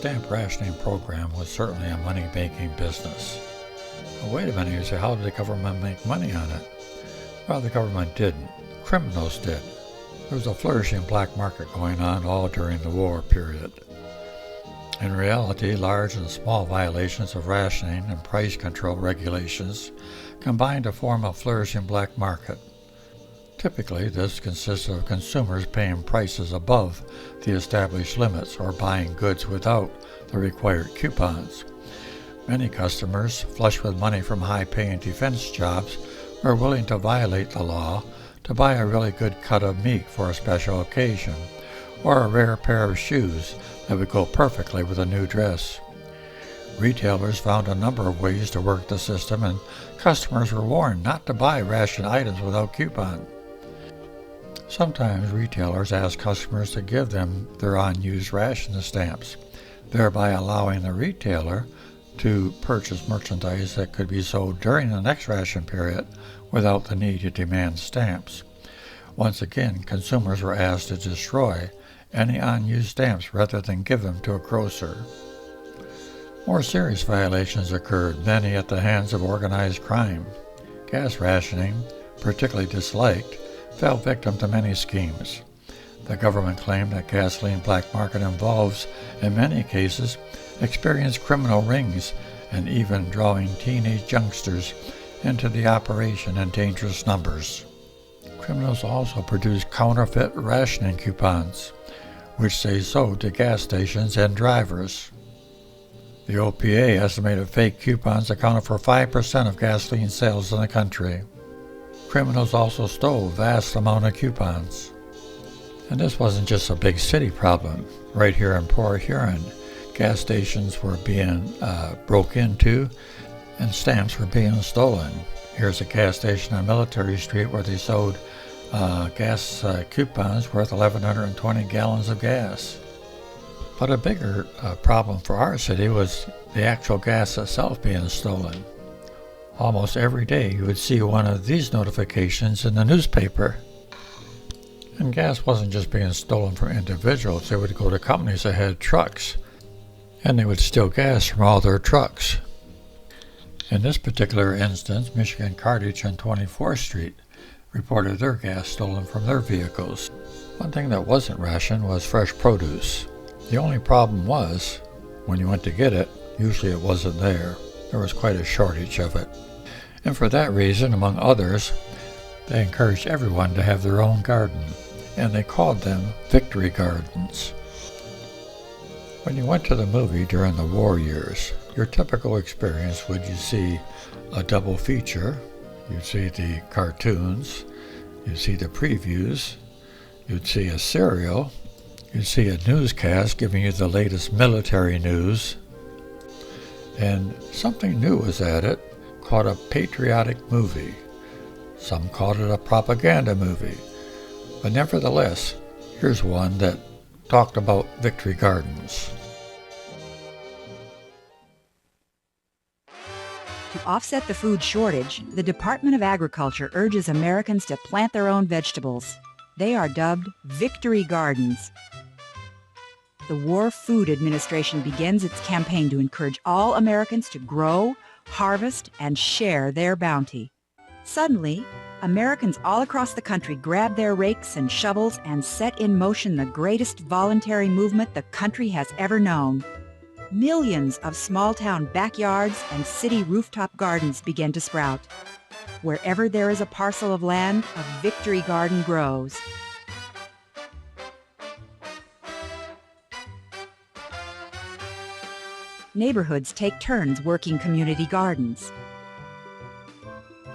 stamp rationing program was certainly a money-making business. Well, wait a minute, you say, how did the government make money on it? Well, the government didn't. Criminals did. There was a flourishing black market going on all during the war period. In reality, large and small violations of rationing and price control regulations combined to form a flourishing black market. Typically, this consists of consumers paying prices above the established limits or buying goods without the required coupons. Many customers, flush with money from high-paying defense jobs, were willing to violate the law to buy a really good cut of meat for a special occasion, or a rare pair of shoes that would go perfectly with a new dress. Retailers found a number of ways to work the system, and customers were warned not to buy ration items without coupon. Sometimes retailers asked customers to give them their unused ration stamps, thereby allowing the retailer to purchase merchandise that could be sold during the next ration period without the need to demand stamps. Once again, consumers were asked to destroy any unused stamps rather than give them to a grocer. More serious violations occurred, many at the hands of organized crime. Gas rationing, particularly disliked, fell victim to many schemes. The government claimed that gasoline black market involves, in many cases, experienced criminal rings and even drawing teenage youngsters into the operation in dangerous numbers. Criminals also produced counterfeit rationing coupons, which they sold to gas stations and drivers. The OPA estimated fake coupons accounted for 5% of gasoline sales in the country. Criminals also stole vast amount of coupons. And this wasn't just a big city problem. Right here in Port Huron, gas stations were being broke into and stamps were being stolen. Here's a gas station on Military Street where they sold gas coupons worth 1,120 gallons of gas. But a bigger problem for our city was the actual gas itself being stolen. Almost every day you would see one of these notifications in the newspaper. And gas wasn't just being stolen from individuals. They would go to companies that had trucks, and they would steal gas from all their trucks. In this particular instance, Michigan Cartage on 24th Street reported their gas stolen from their vehicles. One thing that wasn't rationed was fresh produce. The only problem was, when you went to get it, usually it wasn't there. There was quite a shortage of it. And for that reason, among others, they encouraged everyone to have their own garden, and they called them victory gardens. When you went to the movie during the war years, your typical experience would you see a double feature. You'd see the cartoons, you'd see the previews, you'd see a serial, you'd see a newscast giving you the latest military news, and something new was added called a patriotic movie. Some called it a propaganda movie, but nevertheless, here's one that talked about victory gardens. To offset the food shortage, the Department of Agriculture urges Americans to plant their own vegetables. They are dubbed victory gardens. The War Food Administration begins its campaign to encourage all Americans to grow, harvest, and share their bounty. Suddenly, Americans all across the country grabbed their rakes and shovels and set in motion the greatest voluntary movement the country has ever known. Millions of small-town backyards and city rooftop gardens began to sprout. Wherever there is a parcel of land, a victory garden grows. Neighborhoods take turns working community gardens.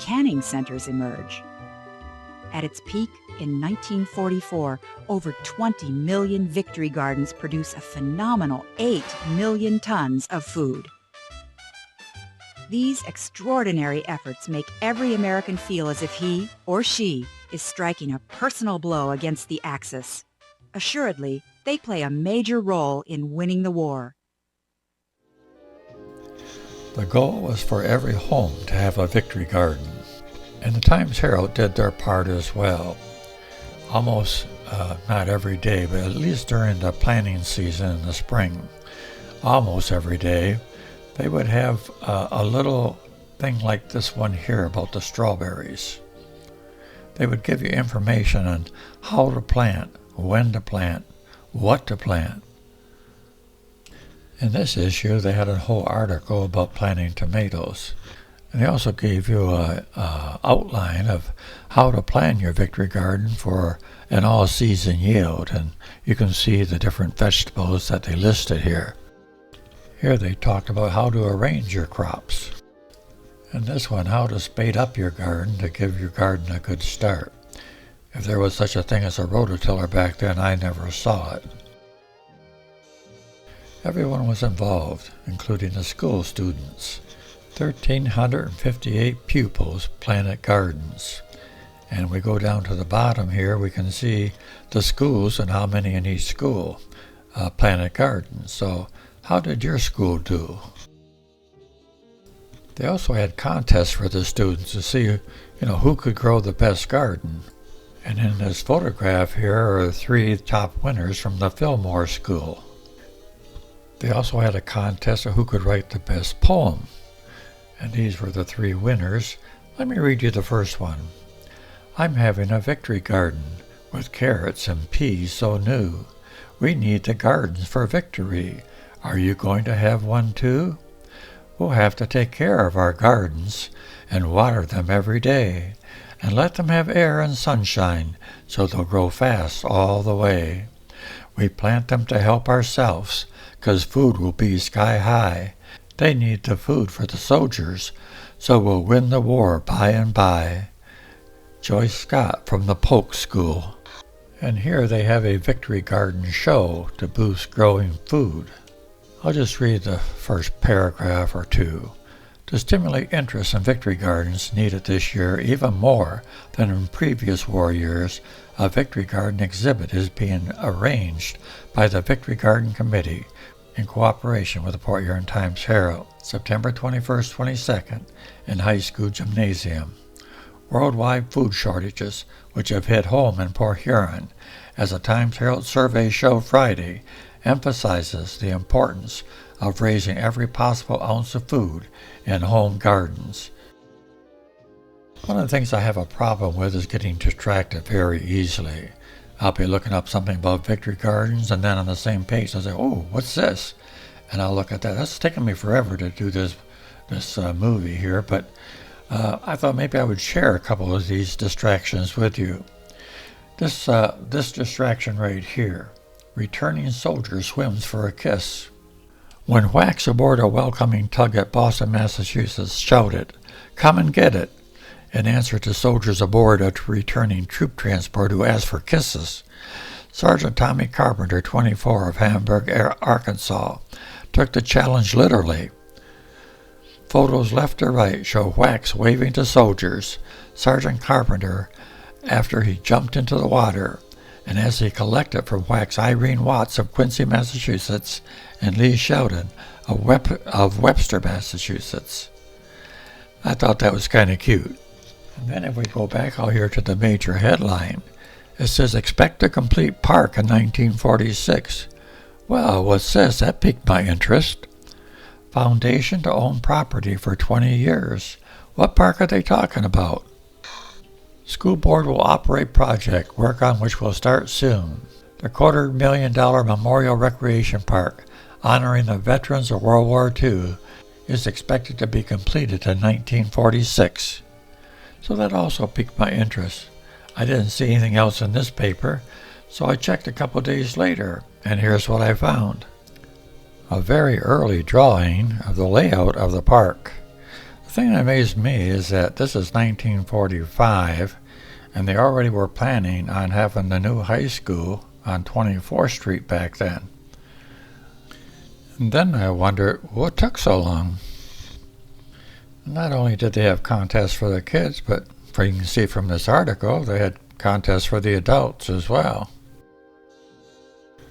Canning centers emerge. At its peak in 1944, over 20 million victory gardens produce a phenomenal 8 million tons of food. These extraordinary efforts make every American feel as if he or she is striking a personal blow against the Axis. Assuredly, they play a major role in winning the war. The goal was for every home to have a victory garden, and the Times-Herald did their part as well. Almost not every day, but at least during the planting season in the spring, almost every day, they would have a little thing like this one here about the strawberries. They would give you information on how to plant, when to plant, what to plant. In this issue, they had a whole article about planting tomatoes. And they also gave you an outline of how to plan your victory garden for an all-season yield. And you can see the different vegetables that they listed here. Here they talked about how to arrange your crops. And this one, how to spade up your garden to give your garden a good start. If there was such a thing as a rototiller back then, I never saw it. Everyone was involved, including the school students. 1,358 pupils planted gardens. And we go down to the bottom here, we can see the schools and how many in each school planted gardens. So how did your school do? They also had contests for the students to see, who could grow the best garden. And in this photograph here are 3 top winners from the Fillmore School. They also had a contest of who could write the best poem. And these were the 3 winners. Let me read you the first one. I'm having a victory garden with carrots and peas so new. We need the gardens for victory. Are you going to have one too? We'll have to take care of our gardens and water them every day and let them have air and sunshine so they'll grow fast all the way. We plant them to help ourselves 'cause food will be sky high. They need the food for the soldiers, so we'll win the war by and by. Joyce Scott from the Polk School. And here they have a victory garden show to boost growing food. I'll just read the first paragraph or 2. To stimulate interest in victory gardens needed this year even more than in previous war years, a victory garden exhibit is being arranged by the Victory Garden Committee in cooperation with the Port Huron Times-Herald, September 21st, 22nd, in High School Gymnasium. Worldwide food shortages, which have hit home in Port Huron, as a Times-Herald survey showed Friday, emphasizes the importance of raising every possible ounce of food in home gardens. One of the things I have a problem with is getting distracted very easily. I'll be looking up something about victory gardens, and then on the same page I'll say, oh, what's this? And I'll look at that. That's taken me forever to do this movie here, but I thought maybe I would share a couple of these distractions with you. This distraction right here. Returning soldier swims for a kiss. When Wax aboard a welcoming tug at Boston, Massachusetts, shouted, "Come and get it," in answer to soldiers aboard a returning troop transport who asked for kisses, Sergeant Tommy Carpenter, 24, of Hamburg, Arkansas, took the challenge literally. Photos left to right show Wax waving to soldiers, Sergeant Carpenter, after he jumped into the water, and as he collected from Wax Irene Watts of Quincy, Massachusetts, and Lee Sheldon of Webster, Massachusetts. I thought that was kind of cute. And then if we go back out here to the major headline, it says, expect to complete park in 1946. Well, what's this? That piqued my interest. Foundation to own property for 20 years. What park are they talking about? School board will operate project, work on which will start soon. The $250,000 Memorial Recreation Park, honoring the veterans of World War II, is expected to be completed in 1946. So that also piqued my interest. I didn't see anything else in this paper, so I checked a couple days later, and here's what I found. A very early drawing of the layout of the park. The thing that amazed me is that this is 1945, and they already were planning on having the new high school on 24th Street back then. And then I wonder what took so long. Not only did they have contests for the kids, but you can see from this article, they had contests for the adults as well.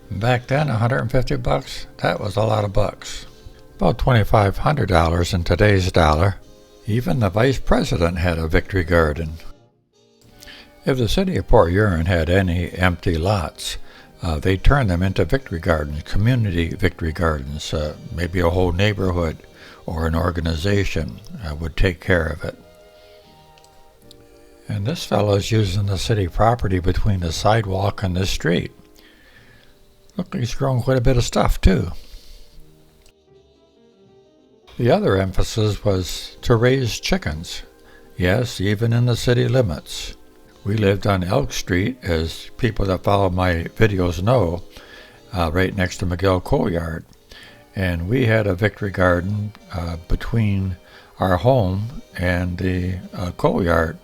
Back then, $150, that was a lot of bucks. About $2,500 in today's dollar. Even the vice president had a victory garden. If the city of Port Huron had any empty lots, They turned them into victory gardens, community victory gardens. Maybe a whole neighborhood or an organization would take care of it. And this fellow is using the city property between the sidewalk and the street. Look, he's growing quite a bit of stuff, too. The other emphasis was to raise chickens. Yes, even in the city limits. We lived on Elk Street, as people that follow my videos know, right next to McGill Coal Yard. And we had a victory garden between our home and the coal yard.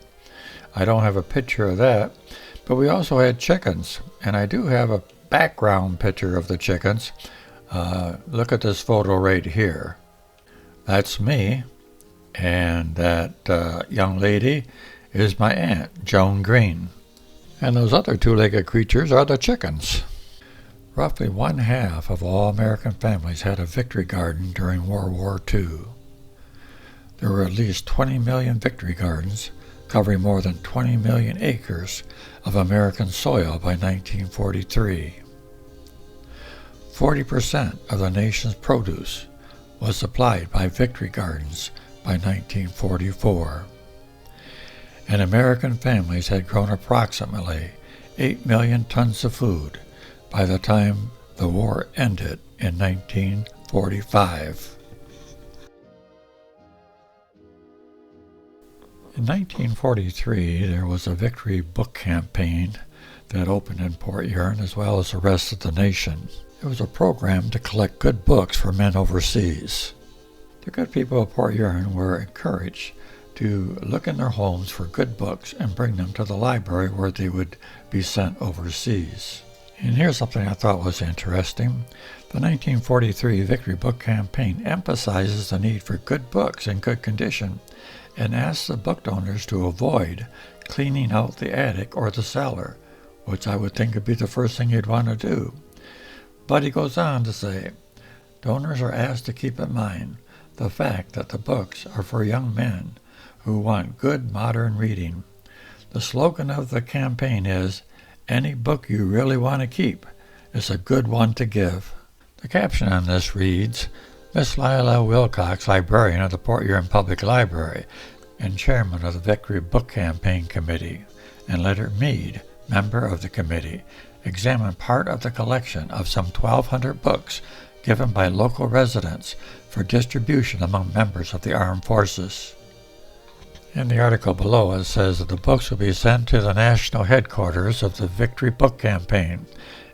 I don't have a picture of that, but we also had chickens. And I do have a background picture of the chickens. Look at this photo right here. That's me, and that young lady is my aunt, Joan Green. And those other two-legged creatures are the chickens. Roughly 1/2 of all American families had a victory garden during World War II. There were at least 20 million victory gardens, covering more than 20 million acres of American soil by 1943. 40% of the nation's produce was supplied by victory gardens by 1944. And American families had grown approximately 8 million tons of food by the time the war ended in 1945. In 1943, there was a victory book campaign that opened in Port Huron as well as the rest of the nation. It was a program to collect good books for men overseas. The good people of Port Huron were encouraged to look in their homes for good books and bring them to the library where they would be sent overseas. And here's something I thought was interesting. The 1943 Victory Book Campaign emphasizes the need for good books in good condition and asks the book donors to avoid cleaning out the attic or the cellar, which I would think would be the first thing you'd want to do. But he goes on to say, donors are asked to keep in mind the fact that the books are for young men who want good modern reading. The slogan of the campaign is, any book you really want to keep is a good one to give. The caption on this reads, Miss Lila Wilcox, librarian of the Port Huron Public Library and chairman of the Victory Book Campaign Committee, and Leonard Mead, member of the committee, examined part of the collection of some 1,200 books given by local residents for distribution among members of the armed forces. In the article below, it says that the books will be sent to the national headquarters of the Victory Book Campaign,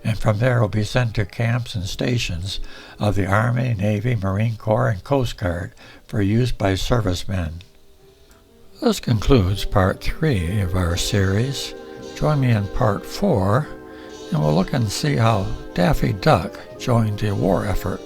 and from there will be sent to camps and stations of the Army, Navy, Marine Corps, and Coast Guard for use by servicemen. This concludes Part 3 of our series. Join me in Part 4, and we'll look and see how Daffy Duck joined the war effort.